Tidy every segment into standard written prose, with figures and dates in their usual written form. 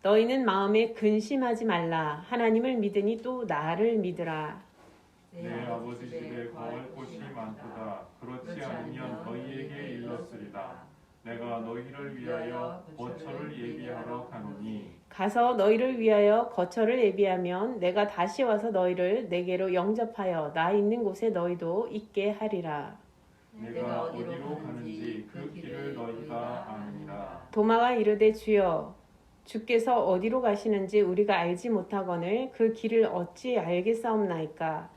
너희는 마음에 근심하지 말라. 하나님을 믿으니 또 나를 믿으라. 내 아버지 집에 거할 곳이 많도다. 그렇지 않으면 너희에게 일렀으리다. 내가 너희를 위하여 거처를 예비하러 가노니 가서 너희를 위하여 거처를 예비하면 내가 다시 와서 너희를 내게로 영접하여 나 있는 곳에 너희도 있게 하리라. 내가 어디로 가는지 그 길을 너희가 아느니라. 도마가 이르되 주여 주께서 어디로 가시는지 우리가 알지 못하거늘 그 길을 어찌 알겠사옵나이까.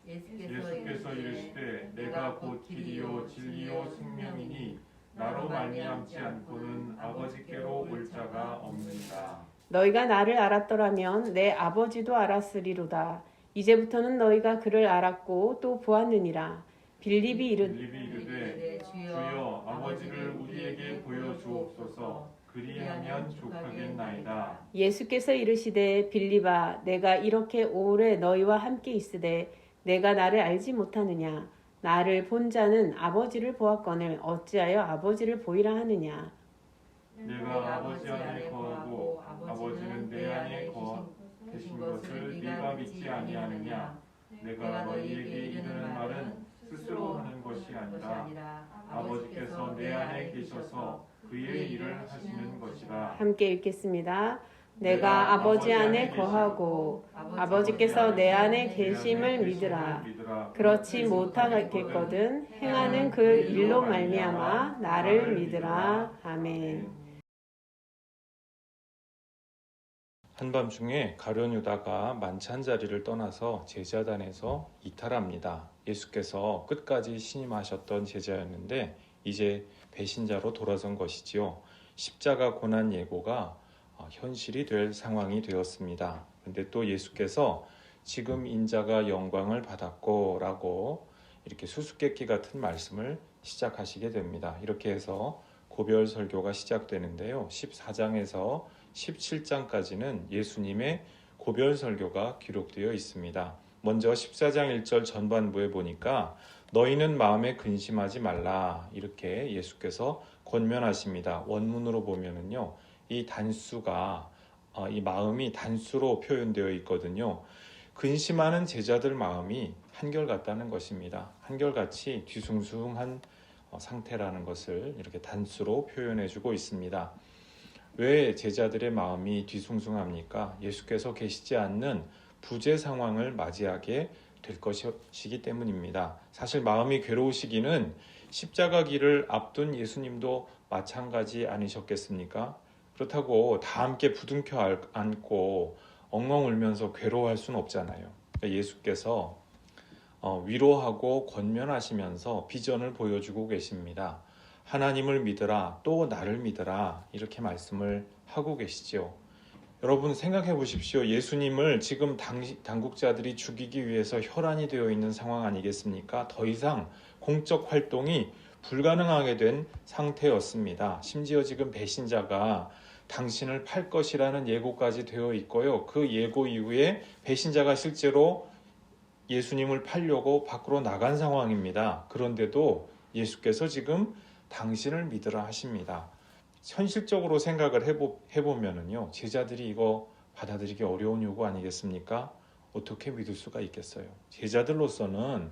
예수께서 이르시되 내가 곧 길이요 진리요 생명이니 나로 말미암지 않고는 아버지께로 올 자가 없느니라. 너희가 나를 알았더라면 내 아버지도 알았으리로다. 이제부터는 너희가 그를 알았고 또 보았느니라. 빌립이 이르되 주여 아버지를 우리에게 보여주옵소서. 그리하면 족하겠나이다. 예수께서 이르시되 빌립아 내가 이렇게 오래 너희와 함께 있으되 내가 나를 알지 못하느냐. 나를 본 자는 아버지를 보았거늘 어찌하여 아버지를 보이라 하느냐. 내가 아버지 안에 거하고 아버지는 내 안에 계신 것을 네가 믿지 아니하느냐. 내가 너희에게 이르는 말은 스스로 하는 것이 아니라 아버지께서 내 안에 계셔서 그의 일을 하시는 것이라. 함께 읽겠습니다. 내가 아버지 안에 거하고 아버지께서 내 안에 계심을 믿으라. 그렇지 못하겠거든 행하는 그 일로 말미암아 나를 믿으라. 아멘. 한밤중에 가룟 유다가 만찬 자리를 떠나서 제자단에서 이탈합니다. 예수께서 끝까지 신임하셨던 제자였는데 이제 배신자로 돌아선 것이지요. 십자가 고난 예고가 현실이 될 상황이 되었습니다. 근데 또 예수께서 지금 인자가 영광을 받았고 라고 이렇게 수수께끼 같은 말씀을 시작하시게 됩니다. 이렇게 해서 고별 설교가 시작되는데요. 14장에서 17장까지는 예수님의 고별 설교가 기록되어 있습니다. 먼저 14장 1절 전반부에 보니까 너희는 마음에 근심하지 말라 이렇게 예수께서 권면하십니다. 원문으로 보면은요. 이 단수가 이 마음이 단수로 표현되어 있거든요. 근심하는 제자들 마음이 한결같다는 것입니다. 한결같이 뒤숭숭한 상태라는 것을 이렇게 단수로 표현해주고 있습니다. 왜 제자들의 마음이 뒤숭숭합니까? 예수께서 계시지 않는 부재 상황을 맞이하게 될 것이기 때문입니다. 사실 마음이 괴로우시기는 십자가 길을 앞둔 예수님도 마찬가지 아니셨겠습니까? 그렇다고 다 함께 부둥켜 안고 엉엉 울면서 괴로워할 수는 없잖아요. 예수께서 위로하고 권면하시면서 비전을 보여주고 계십니다. 하나님을 믿으라, 또 나를 믿으라 이렇게 말씀을 하고 계시죠. 여러분 생각해 보십시오. 예수님을 지금 당국자들이 죽이기 위해서 혈안이 되어 있는 상황 아니겠습니까? 더 이상 공적 활동이 불가능하게 된 상태였습니다. 심지어 지금 배신자가 당신을 팔 것이라는 예고까지 되어 있고요. 그 예고 이후에 배신자가 실제로 예수님을 팔려고 밖으로 나간 상황입니다. 그런데도 예수께서 지금 당신을 믿으라 하십니다. 현실적으로 생각을 해보면은요, 제자들이 이거 받아들이기 어려운 요구 아니겠습니까? 어떻게 믿을 수가 있겠어요? 제자들로서는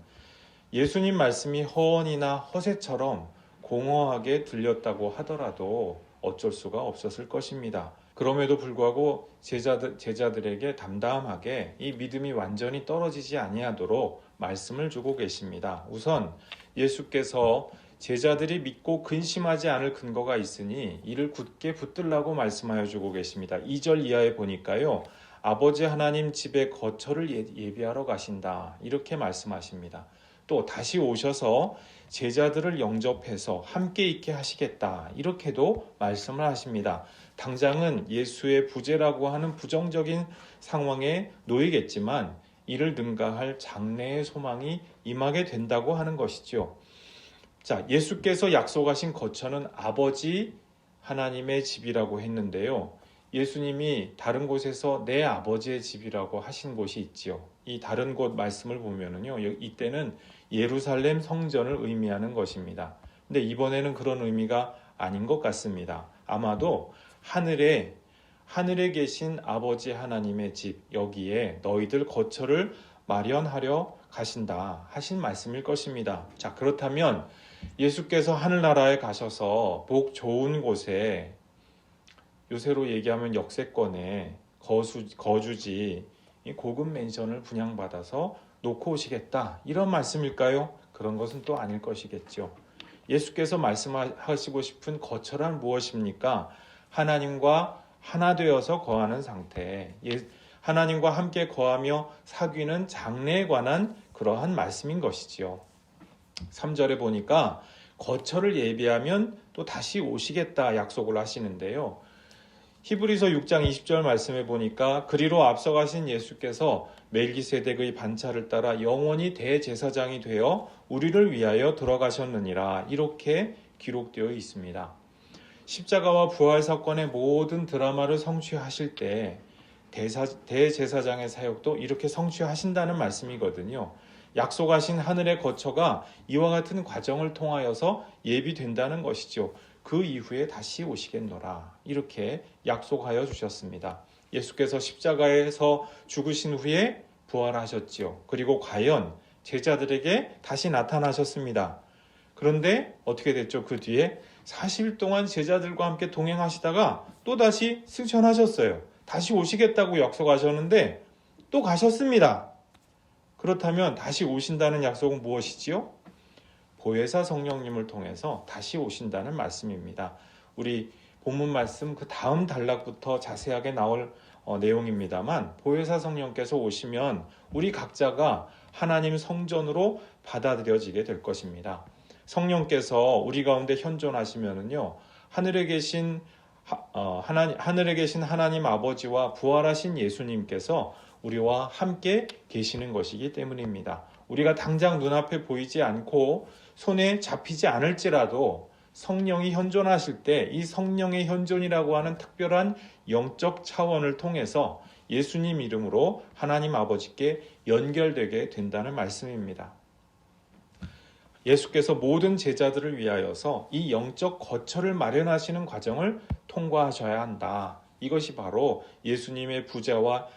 예수님 말씀이 허언이나 허세처럼 공허하게 들렸다고 하더라도 어쩔 수가 없었을 것입니다. 그럼에도 불구하고 제자들에게 담담하게 이 믿음이 완전히 떨어지지 아니하도록 말씀을 주고 계십니다. 우선 예수께서 제자들이 믿고 근심하지 않을 근거가 있으니 이를 굳게 붙들라고 말씀하여 주고 계십니다. 2절 이하에 보니까요. 아버지 하나님 집에 거처를 예비하러 가신다. 이렇게 말씀하십니다. 또 다시 오셔서 제자들을 영접해서 함께 있게 하시겠다. 이렇게도 말씀을 하십니다. 당장은 예수의 부재라고 하는 부정적인 상황에 놓이겠지만 이를 능가할 장래의 소망이 임하게 된다고 하는 것이죠. 자, 예수께서 약속하신 거처는 아버지 하나님의 집이라고 했는데요. 예수님이 다른 곳에서 내 아버지의 집이라고 하신 곳이 있지요. 이 다른 곳 말씀을 보면은요, 이때는 예루살렘 성전을 의미하는 것입니다. 근데 이번에는 그런 의미가 아닌 것 같습니다. 아마도 하늘에 하늘에 계신 아버지 하나님의 집 여기에 너희들 거처를 마련하려 가신다 하신 말씀일 것입니다. 자, 그렇다면 예수께서 하늘나라에 가셔서 복 좋은 곳에, 요새로 얘기하면 역세권에 거주지 고급 맨션을 분양받아서 놓고 오시겠다 이런 말씀일까요? 그런 것은 또 아닐 것이겠죠. 예수께서 말씀하시고 싶은 거처란 무엇입니까? 하나님과 하나 되어서 거하는 상태, 하나님과 함께 거하며 사귀는 장래에 관한 그러한 말씀인 것이지요. 3절에 보니까 거처를 예비하면 또 다시 오시겠다 약속을 하시는데요. 히브리서 6장 20절 말씀에 보니까 그리로 앞서가신 예수께서 멜기세덱의 반차를 따라 영원히 대제사장이 되어 우리를 위하여 돌아가셨느니라 이렇게 기록되어 있습니다. 십자가와 부활 사건의 모든 드라마를 성취하실 때 대제사장의 사역도 이렇게 성취하신다는 말씀이거든요. 약속하신 하늘의 거처가 이와 같은 과정을 통하여서 예비된다는 것이죠. 그 이후에 다시 오시겠노라 이렇게 약속하여 주셨습니다. 예수께서 십자가에서 죽으신 후에 부활하셨지요. 그리고 과연 제자들에게 다시 나타나셨습니다. 그런데 어떻게 됐죠? 그 뒤에 40일 동안 제자들과 함께 동행하시다가 또다시 승천하셨어요. 다시 오시겠다고 약속하셨는데 또 가셨습니다. 그렇다면 다시 오신다는 약속은 무엇이지요? 보혜사 성령님을 통해서 다시 오신다는 말씀입니다. 우리 본문 말씀 그 다음 단락부터 자세하게 나올 내용입니다만, 보혜사 성령께서 오시면 우리 각자가 하나님 성전으로 받아들여지게 될 것입니다. 성령께서 우리 가운데 현존하시면은요, 하늘에 계신 하나님 아버지와 부활하신 예수님께서 우리와 함께 계시는 것이기 때문입니다. 우리가 당장 눈앞에 보이지 않고 손에 잡히지 않을지라도 성령이 현존하실 때 이 성령의 현존이라고 하는 특별한 영적 차원을 통해서 예수님 이름으로 하나님 아버지께 연결되게 된다는 말씀입니다. 예수께서 모든 제자들을 위하여서 이 영적 거처를 마련하시는 과정을 통과하셔야 한다. 이것이 바로 예수님의 부재와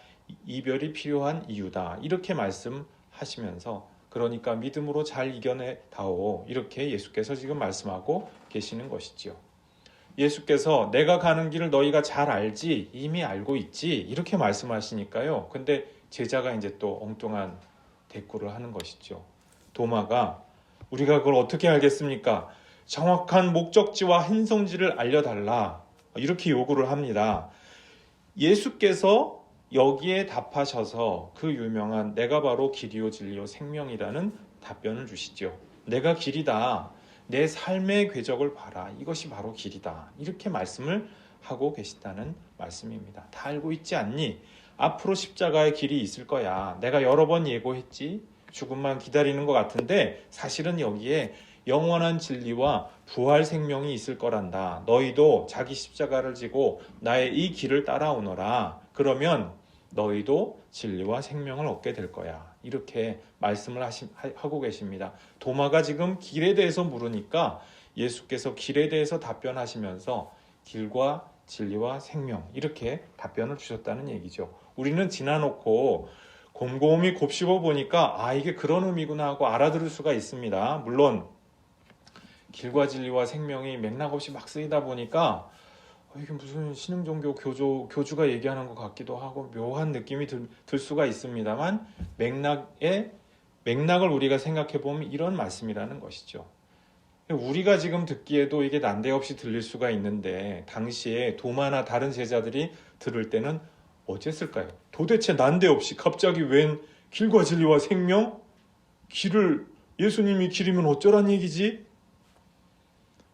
이별이 필요한 이유다. 이렇게 말씀하시면서, 그러니까 믿음으로 잘 이겨내다오, 이렇게 예수께서 지금 말씀하고 계시는 것이지요. 예수께서 내가 가는 길을 너희가 잘 알지, 이미 알고 있지, 이렇게 말씀하시니까요. 근데 제자가 이제 또 엉뚱한 대꾸를 하는 것이죠. 도마가 우리가 그걸 어떻게 알겠습니까? 정확한 목적지와 행성지를 알려달라, 이렇게 요구를 합니다. 예수께서 여기에 답하셔서 그 유명한 내가 바로 길이요 진리요 생명이라는 답변을 주시죠. 내가 길이다. 내 삶의 궤적을 봐라. 이것이 바로 길이다. 이렇게 말씀을 하고 계시다는 말씀입니다. 다 알고 있지 않니? 앞으로 십자가의 길이 있을 거야. 내가 여러 번 예고했지. 죽음만 기다리는 것 같은데 사실은 여기에 영원한 진리와 부활 생명이 있을 거란다. 너희도 자기 십자가를 지고 나의 이 길을 따라오너라. 그러면 너희도 진리와 생명을 얻게 될 거야. 이렇게 말씀을 하고 계십니다. 도마가 지금 길에 대해서 물으니까 예수께서 길에 대해서 답변하시면서 길과 진리와 생명, 이렇게 답변을 주셨다는 얘기죠. 우리는 지나놓고 곰곰이 곱씹어 보니까 이게 그런 의미구나 하고 알아들을 수가 있습니다. 물론 길과 진리와 생명이 맥락 없이 막 쓰이다 보니까 이게 무슨 신흥종교 교주가 얘기하는 것 같기도 하고 묘한 느낌이 들 수가 있습니다만, 맥락을 우리가 생각해 보면 이런 말씀이라는 것이죠. 우리가 지금 듣기에도 이게 난데없이 들릴 수가 있는데 당시에 도마나 다른 제자들이 들을 때는 어땠을까요? 도대체 난데없이 갑자기 웬 길과 진리와 생명? 길을 예수님이 길이면 어쩌란 얘기지?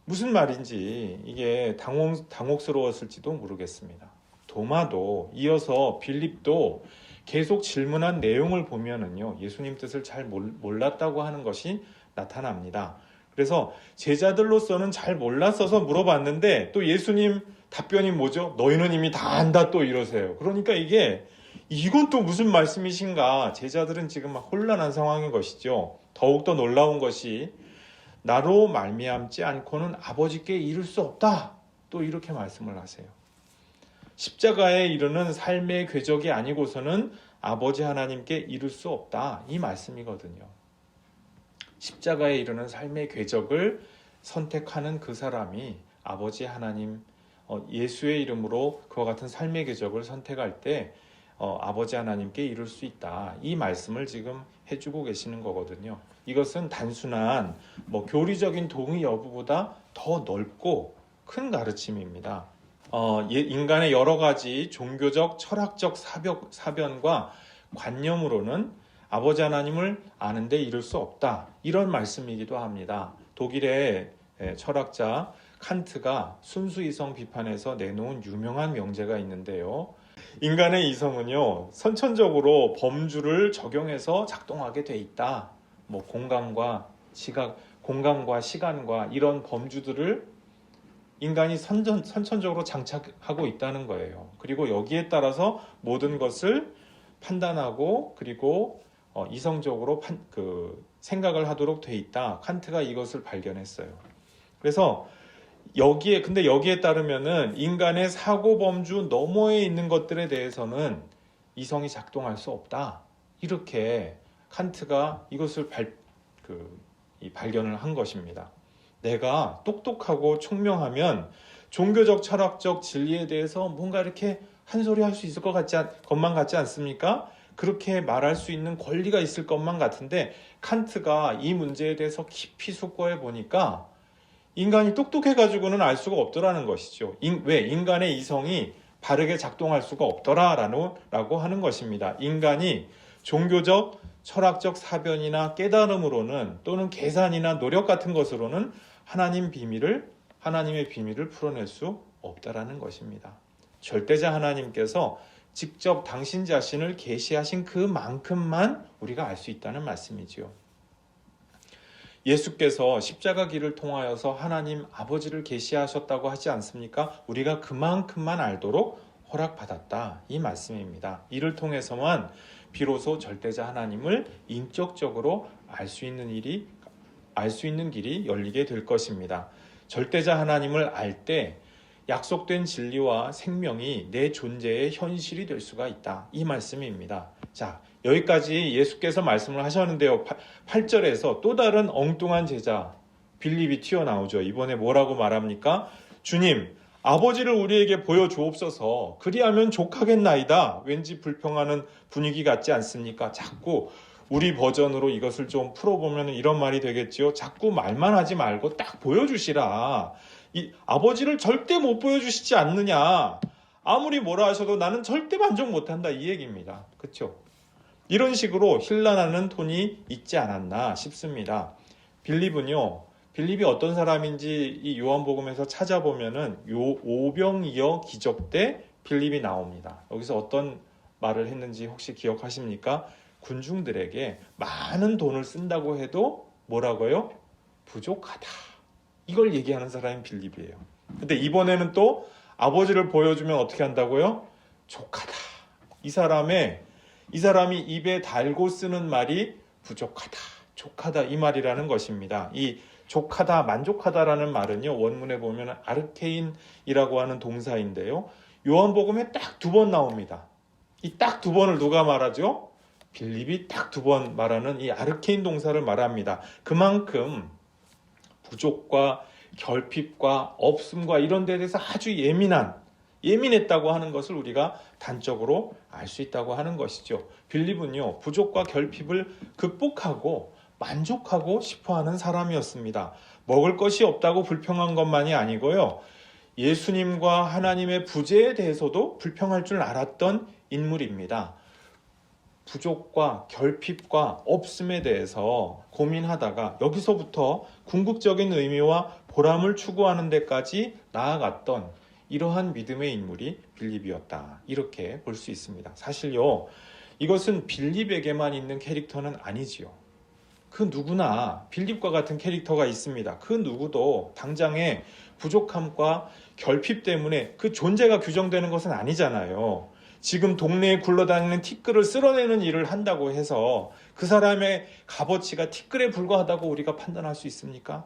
무슨 말인지 이게 당혹스러웠을지도 모르겠습니다. 도마도 이어서 빌립도 계속 질문한 내용을 보면은요, 예수님 뜻을 잘 몰랐다고 하는 것이 나타납니다. 그래서 제자들로서는 잘 몰랐어서 물어봤는데 또 예수님 답변이 뭐죠? 너희는 이미 다 안다, 또 이러세요. 그러니까 이건 또 무슨 말씀이신가? 제자들은 지금 막 혼란한 상황인 것이죠. 더욱더 놀라운 것이 나로 말미암지 않고는 아버지께 이를 수 없다. 또 이렇게 말씀을 하세요. 십자가에 이르는 삶의 궤적이 아니고서는 아버지 하나님께 이룰 수 없다. 이 말씀이거든요. 십자가에 이르는 삶의 궤적을 선택하는 그 사람이 아버지 하나님, 예수의 이름으로 그와 같은 삶의 궤적을 선택할 때 아버지 하나님께 이룰 수 있다. 이 말씀을 지금 해주고 계시는 거거든요. 이것은 단순한 교리적인 동의 여부보다 더 넓고 큰 가르침입니다. 인간의 여러 가지 종교적, 철학적 사변과 관념으로는 아버지 하나님을 아는데 이룰 수 없다. 이런 말씀이기도 합니다. 독일의 철학자 칸트가 순수이성 비판에서 내놓은 유명한 명제가 있는데요. 인간의 이성은요, 선천적으로 범주를 적용해서 작동하게 돼 있다. 공간과 시간과 이런 범주들을 인간이 선천적으로 장착하고 있다는 거예요. 그리고 여기에 따라서 모든 것을 판단하고 그리고 이성적으로 생각을 하도록 돼 있다. 칸트가 이것을 발견했어요. 그래서 근데 여기에 따르면은 인간의 사고 범주 너머에 있는 것들에 대해서는 이성이 작동할 수 없다. 이렇게 칸트가 이것을 발견을 한 것입니다. 내가 똑똑하고 총명하면 종교적 철학적 진리에 대해서 뭔가 이렇게 한 소리 할 수 있을 것만 같지 않습니까? 그렇게 말할 수 있는 권리가 있을 것만 같은데 칸트가 이 문제에 대해서 깊이 숙고해 보니까 인간이 똑똑해가지고는 알 수가 없더라는 것이죠. 왜? 인간의 이성이 바르게 작동할 수가 없더라라고 하는 것입니다. 인간이 종교적, 철학적 사변이나 깨달음으로는 또는 계산이나 노력 같은 것으로는 하나님의 비밀을 풀어낼 수 없다라는 것입니다. 절대자 하나님께서 직접 당신 자신을 계시하신 그만큼만 우리가 알 수 있다는 말씀이지요. 예수께서 십자가 길을 통하여서 하나님 아버지를 계시하셨다고 하지 않습니까? 우리가 그만큼만 알도록 허락받았다. 이 말씀입니다. 이를 통해서만 비로소 절대자 하나님을 인격적으로 알 수 있는 길이 열리게 될 것입니다. 절대자 하나님을 알 때 약속된 진리와 생명이 내 존재의 현실이 될 수가 있다. 이 말씀입니다. 자, 여기까지 예수께서 말씀을 하셨는데요. 8절에서 또 다른 엉뚱한 제자 빌립이 튀어나오죠. 이번에 뭐라고 말합니까? 주님, 아버지를 우리에게 보여주옵소서. 그리하면 족하겠나이다. 왠지 불평하는 분위기 같지 않습니까? 자꾸 우리 버전으로 이것을 좀 풀어보면 이런 말이 되겠지요. 자꾸 말만 하지 말고 딱 보여주시라. 이 아버지를 절대 못 보여주시지 않느냐. 아무리 뭐라 하셔도 나는 절대 만족 못한다. 이 얘기입니다. 그렇죠? 이런 식으로 힐난하는 톤이 있지 않았나 싶습니다. 빌립이 어떤 사람인지 이 요한복음에서 찾아보면은 오병이어 기적 때 빌립이 나옵니다. 여기서 어떤 말을 했는지 혹시 기억하십니까? 군중들에게 많은 돈을 쓴다고 해도 뭐라고요? 부족하다. 이걸 얘기하는 사람이 빌립이에요. 근데 이번에는 또 아버지를 보여주면 어떻게 한다고요? 족하다. 이 사람이 입에 달고 쓰는 말이 부족하다, 족하다 이 말이라는 것입니다. 이 족하다, 만족하다라는 말은요, 원문에 보면 아르케인이라고 하는 동사인데요. 요한복음에 딱 2번 나옵니다. 이 딱 2번을 누가 말하죠? 빌립이 딱 2번 말하는 이 아르케인 동사를 말합니다. 그만큼 부족과 결핍과 없음과 이런 데에 대해서 아주 예민했다고 하는 것을 우리가 단적으로 알 수 있다고 하는 것이죠. 빌립은요, 부족과 결핍을 극복하고 만족하고 싶어하는 사람이었습니다. 먹을 것이 없다고 불평한 것만이 아니고요, 예수님과 하나님의 부재에 대해서도 불평할 줄 알았던 인물입니다. 부족과 결핍과 없음에 대해서 고민하다가 여기서부터 궁극적인 의미와 보람을 추구하는 데까지 나아갔던 이러한 믿음의 인물이 빌립이었다. 이렇게 볼 수 있습니다. 사실요, 이것은 빌립에게만 있는 캐릭터는 아니지요. 그 누구나 빌립과 같은 캐릭터가 있습니다. 그 누구도 당장의 부족함과 결핍 때문에 그 존재가 규정되는 것은 아니잖아요. 지금 동네에 굴러다니는 티끌을 쓸어내는 일을 한다고 해서 그 사람의 값어치가 티끌에 불과하다고 우리가 판단할 수 있습니까?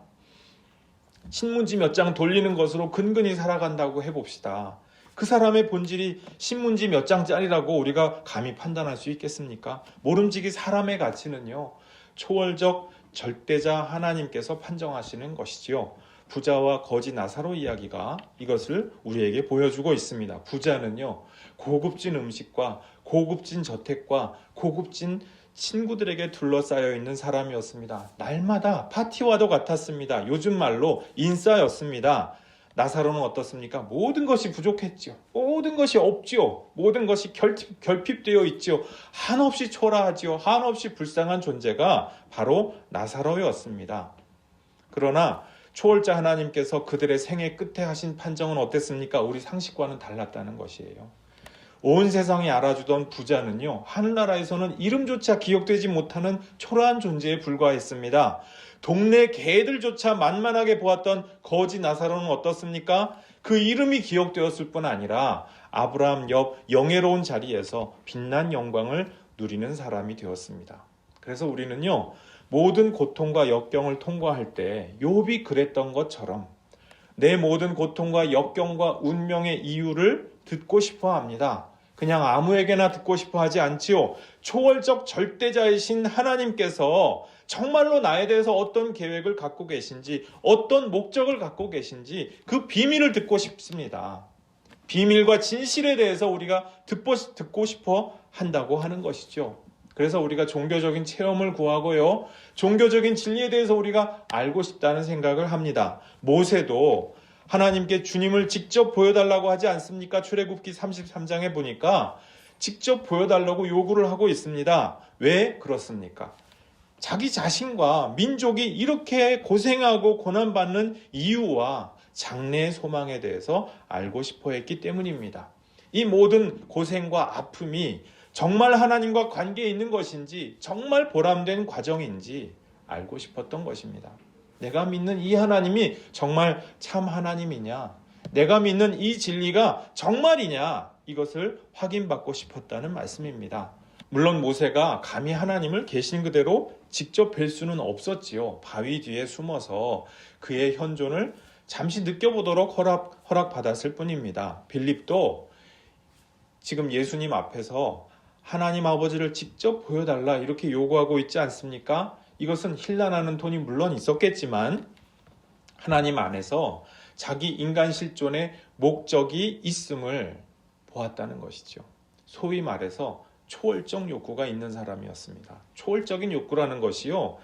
신문지 몇 장 돌리는 것으로 근근히 살아간다고 해봅시다. 그 사람의 본질이 신문지 몇 장짜리라고 우리가 감히 판단할 수 있겠습니까? 모름지기 사람의 가치는요, 초월적 절대자 하나님께서 판정하시는 것이지요. 부자와 거지 나사로 이야기가 이것을 우리에게 보여주고 있습니다. 부자는요, 고급진 음식과 고급진 저택과 고급진 친구들에게 둘러싸여 있는 사람이었습니다. 날마다 파티와도 같았습니다. 요즘 말로 인싸였습니다. 나사로는 어떻습니까? 모든 것이 부족했죠. 모든 것이 없죠. 모든 것이 결핍되어 있죠. 한없이 초라하지요. 한없이 불쌍한 존재가 바로 나사로였습니다. 그러나 초월자 하나님께서 그들의 생애 끝에 하신 판정은 어땠습니까? 우리 상식과는 달랐다는 것이에요. 온 세상이 알아주던 부자는요, 하늘나라에서는 이름조차 기억되지 못하는 초라한 존재에 불과했습니다. 동네 개들조차 만만하게 보았던 거지 나사로는 어떻습니까? 그 이름이 기억되었을 뿐 아니라 아브라함 옆 영예로운 자리에서 빛난 영광을 누리는 사람이 되었습니다. 그래서 우리는요, 모든 고통과 역경을 통과할 때 욥이 그랬던 것처럼 내 모든 고통과 역경과 운명의 이유를 듣고 싶어 합니다. 그냥 아무에게나 듣고 싶어 하지 않지요. 초월적 절대자이신 하나님께서 정말로 나에 대해서 어떤 계획을 갖고 계신지, 어떤 목적을 갖고 계신지 그 비밀을 듣고 싶습니다. 비밀과 진실에 대해서 우리가 듣고 싶어 한다고 하는 것이죠. 그래서 우리가 종교적인 체험을 구하고요, 종교적인 진리에 대해서 우리가 알고 싶다는 생각을 합니다. 모세도 하나님께 주님을 직접 보여달라고 하지 않습니까? 출애굽기 33장에 보니까 직접 보여달라고 요구를 하고 있습니다. 왜 그렇습니까? 자기 자신과 민족이 이렇게 고생하고 고난받는 이유와 장래의 소망에 대해서 알고 싶어 했기 때문입니다. 이 모든 고생과 아픔이 정말 하나님과 관계에 있는 것인지, 정말 보람된 과정인지 알고 싶었던 것입니다. 내가 믿는 이 하나님이 정말 참 하나님이냐, 내가 믿는 이 진리가 정말이냐, 이것을 확인받고 싶었다는 말씀입니다. 물론 모세가 감히 하나님을 계신 그대로 직접 뵐 수는 없었지요. 바위 뒤에 숨어서 그의 현존을 잠시 느껴보도록 허락받았을 뿐입니다. 빌립도 지금 예수님 앞에서 하나님 아버지를 직접 보여달라 이렇게 요구하고 있지 않습니까? 이것은 힐난하는 돈이 물론 있었겠지만 하나님 안에서 자기 인간 실존의 목적이 있음을 보았다는 것이죠. 소위 말해서 초월적 욕구가 있는 사람이었습니다. 초월적인 욕구라는 것이요,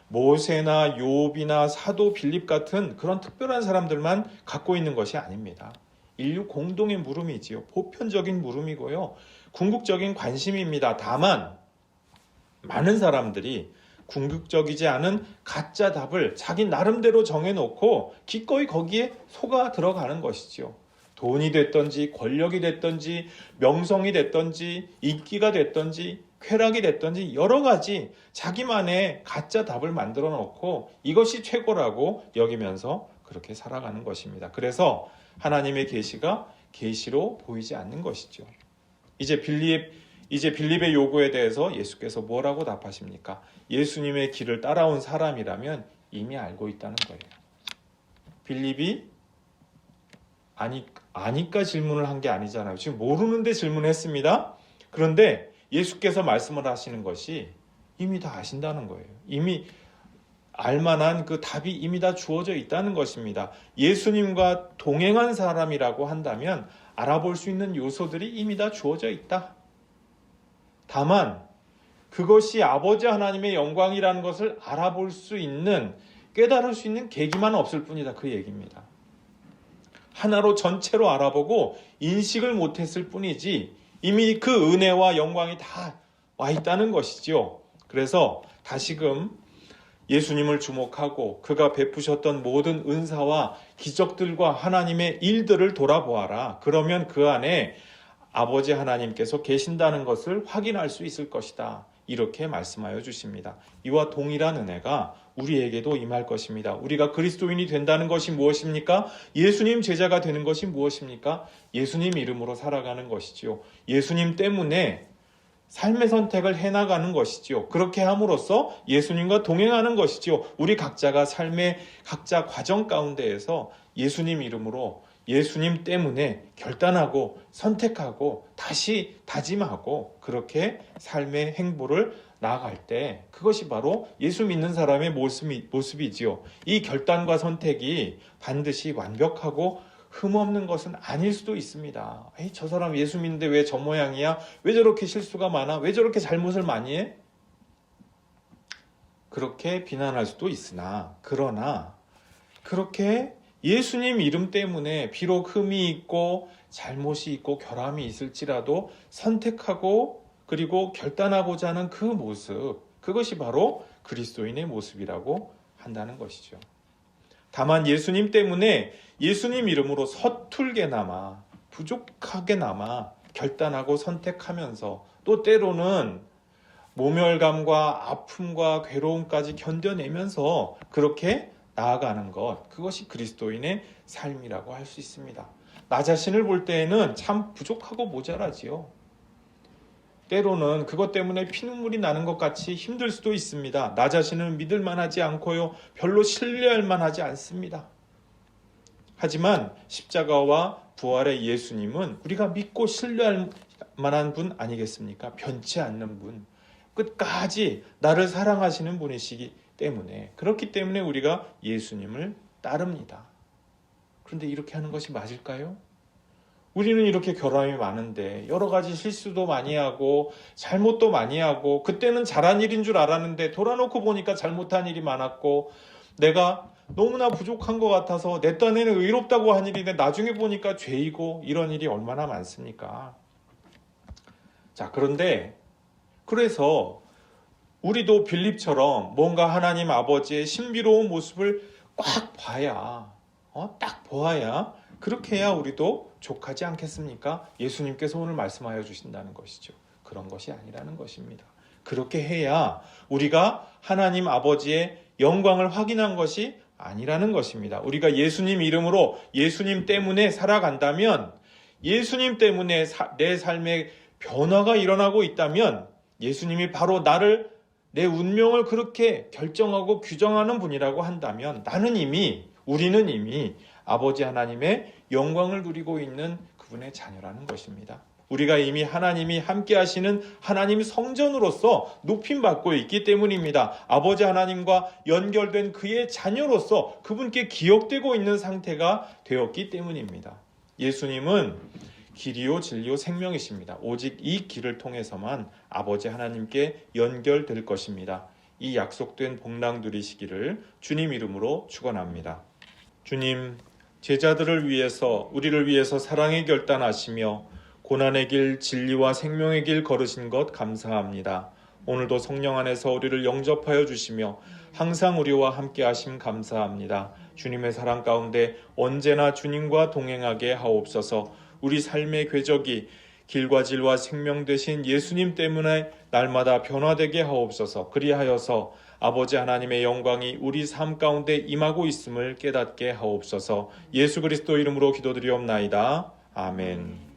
모세나 욥이나 사도 빌립 같은 그런 특별한 사람들만 갖고 있는 것이 아닙니다. 인류 공동의 물음이지요. 보편적인 물음이고요, 궁극적인 관심입니다. 다만 많은 사람들이 궁극적이지 않은 가짜 답을 자기 나름대로 정해놓고 기꺼이 거기에 속아 들어가는 것이죠. 돈이 됐든지 권력이 됐든지 명성이 됐든지 인기가 됐든지 쾌락이 됐든지 여러 가지 자기만의 가짜 답을 만들어 놓고 이것이 최고라고 여기면서 그렇게 살아가는 것입니다. 그래서 하나님의 계시가 계시로 보이지 않는 것이죠. 이제 빌립의 요구에 대해서 예수께서 뭐라고 답하십니까? 예수님의 길을 따라온 사람이라면 이미 알고 있다는 거예요. 빌립이 아니까 질문을 한 게 아니잖아요. 지금 모르는데 질문했습니다. 그런데 예수께서 말씀을 하시는 것이 이미 다 아신다는 거예요. 이미 알만한 그 답이 이미 다 주어져 있다는 것입니다. 예수님과 동행한 사람이라고 한다면 알아볼 수 있는 요소들이 이미 다 주어져 있다. 다만 그것이 아버지 하나님의 영광이라는 것을 알아볼 수 있는, 깨달을 수 있는 계기만 없을 뿐이다, 그 얘기입니다. 하나로 전체로 알아보고 인식을 못했을 뿐이지 이미 그 은혜와 영광이 다 와 있다는 것이죠. 그래서 다시금 예수님을 주목하고 그가 베푸셨던 모든 은사와 기적들과 하나님의 일들을 돌아보아라. 그러면 그 안에 아버지 하나님께서 계신다는 것을 확인할 수 있을 것이다. 이렇게 말씀하여 주십니다. 이와 동일한 은혜가 우리에게도 임할 것입니다. 우리가 그리스도인이 된다는 것이 무엇입니까? 예수님 제자가 되는 것이 무엇입니까? 예수님 이름으로 살아가는 것이지요. 예수님 때문에 삶의 선택을 해나가는 것이지요. 그렇게 함으로써 예수님과 동행하는 것이지요. 우리 각자가 삶의 각자 과정 가운데에서 예수님 이름으로 예수님 때문에 결단하고 선택하고 다시 다짐하고 그렇게 삶의 행보를 나아갈 때 그것이 바로 예수 믿는 사람의 모습이지요. 이 결단과 선택이 반드시 완벽하고 흠없는 것은 아닐 수도 있습니다. 에이, 저 사람 예수 믿는데 왜 저 모양이야? 왜 저렇게 실수가 많아? 왜 저렇게 잘못을 많이 해? 그렇게 비난할 수도 있으나 그러나 그렇게 예수님 이름 때문에 비록 흠이 있고 잘못이 있고 결함이 있을지라도 선택하고 그리고 결단하고자 하는 그 모습, 그것이 바로 그리스도인의 모습이라고 한다는 것이죠. 다만 예수님 때문에 예수님 이름으로 서툴게나마 부족하게나마 결단하고 선택하면서 또 때로는 모멸감과 아픔과 괴로움까지 견뎌내면서 그렇게 나아가는 것, 그것이 그리스도인의 삶이라고 할 수 있습니다. 나 자신을 볼 때에는 참 부족하고 모자라지요. 때로는 그것 때문에 피눈물이 나는 것 같이 힘들 수도 있습니다. 나 자신을 믿을 만하지 않고요, 별로 신뢰할 만하지 않습니다. 하지만 십자가와 부활의 예수님은 우리가 믿고 신뢰할 만한 분 아니겠습니까? 변치 않는 분, 끝까지 나를 사랑하시는 분이시기 때문에, 그렇기 때문에 우리가 예수님을 따릅니다. 그런데 이렇게 하는 것이 맞을까요? 우리는 이렇게 결함이 많은데 여러 가지 실수도 많이 하고 잘못도 많이 하고, 그때는 잘한 일인 줄 알았는데 돌아놓고 보니까 잘못한 일이 많았고, 내가 너무나 부족한 것 같아서 내 딴에는 의롭다고 한 일인데 나중에 보니까 죄이고, 이런 일이 얼마나 많습니까? 자, 그래서 우리도 빌립처럼 뭔가 하나님 아버지의 신비로운 모습을 꽉 봐야, 딱 보아야, 그렇게 해야 우리도 족하지 않겠습니까? 예수님께서 오늘 말씀하여 주신다는 것이죠. 그런 것이 아니라는 것입니다. 그렇게 해야 우리가 하나님 아버지의 영광을 확인한 것이 아니라는 것입니다. 우리가 예수님 이름으로 예수님 때문에 살아간다면, 예수님 때문에 내 삶에 변화가 일어나고 있다면, 예수님이 바로 내 운명을 그렇게 결정하고 규정하는 분이라고 한다면, 우리는 이미 아버지 하나님의 영광을 누리고 있는 그분의 자녀라는 것입니다. 우리가 이미 하나님이 함께 하시는 하나님 성전으로서 높임받고 있기 때문입니다. 아버지 하나님과 연결된 그의 자녀로서 그분께 기억되고 있는 상태가 되었기 때문입니다. 예수님은 길이요 진리요 생명이십니다. 오직 이 길을 통해서만 아버지 하나님께 연결될 것입니다. 이 약속된 복락 누리시기를 주님 이름으로 축원합니다. 주님, 제자들을 위해서, 우리를 위해서 사랑의 결단하시며 고난의 길, 진리와 생명의 길 걸으신 것 감사합니다. 오늘도 성령 안에서 우리를 영접하여 주시며 항상 우리와 함께 하심 감사합니다. 주님의 사랑 가운데 언제나 주님과 동행하게 하옵소서. 우리 삶의 궤적이 길과 질과 생명 되신 예수님 때문에 날마다 변화되게 하옵소서. 그리하여서 아버지 하나님의 영광이 우리 삶 가운데 임하고 있음을 깨닫게 하옵소서. 예수 그리스도 이름으로 기도드리옵나이다. 아멘.